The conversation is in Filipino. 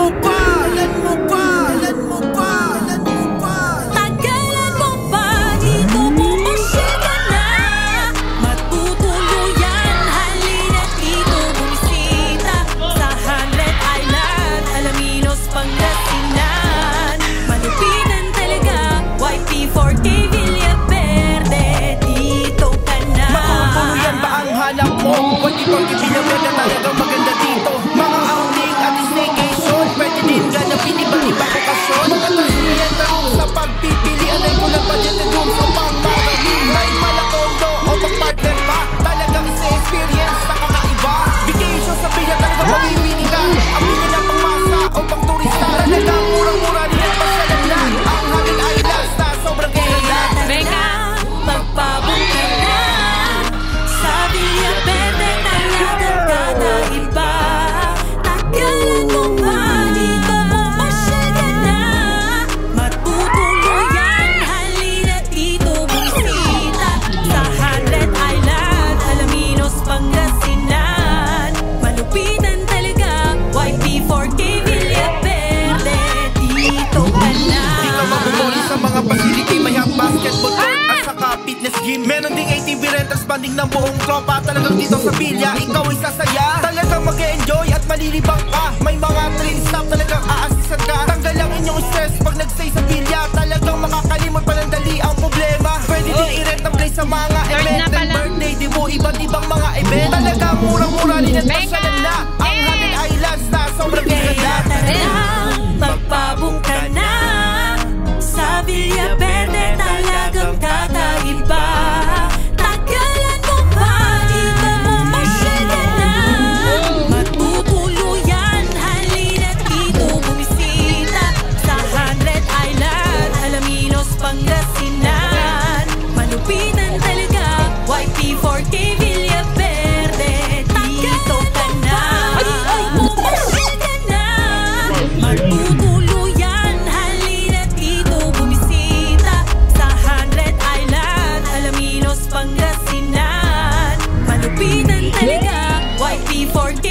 mo pa? Ilan mo pa? Ilan mo pa? Ilan mo pa? Tagalan mo pa, dito pumasyal ka na. Matutuluyan, halina dito bumisita sa Hamlet Island, Alaminos, Pangasinan. Malupitan talaga, YP4K Villaverde, dito ka na. Matutuluyan ba ang hanap mo? YP4K Villaverde talagang maganda dito. Mga outing at staycation, pwede din ganapin iba-ibang okasyon. Mga tasiriyan na sa pagpipili, alay ko na budget na doon sa pangmarami. May malakondo o pag-partner pa, talagang isa-experience na kakaiba. Vacation sa Villa talaga pag-iwini ka. Ang bili na pangmasa o pang-turista, talagang murang-mura rin at pasyalan na. Ang Hamlet Islands na sobrang ganda. Venga, magpabungka na sa Villaverde, talagang kakaiba. Tagalan mo pa, dito pumasyal ka na. Matutuluyan, halina dito bumisita sa Hamlet Island, Alaminos, Pangasinan. Malupitan talaga, YP4K Villaverde, dito ka na. Dito mabubuli sa mga facility, may hang basketball court at saka fitness gym. Meron ding ATV rentals, banding ng buong tropa. Talagang dito sa Villa, ikaw ay sasaya. Talagang mag-e-enjoy at malilibang ka. May mga train stop, talagang a-assistan ka. Tanggal ang inyong stress pag nag-stay sa Villa. Talagang makakalimot pa ng dali ang problema. Pwede din i-rent ang place sa mga event and birthday, di mo iba't ibang mga event. Talagang murang-mura rin at pasyalan na. Ang Hamlet Islands na sobrang ganda. Magpabungka na sa Villaverde, talagang kakaiba. Tagalan mo pa, dito pumasyal ka na. Matutuluyan, halina dito bumisita sa Hamlet Island, Alaminos, Pangasinan. Malupitan talaga, YP4K Villaverde, dito ka na. Pumasyal ka na. Matutuluyan, halina dito bumisita sa Hamlet Island, Alaminos, Pangasinan. Malupitan talaga, YP4K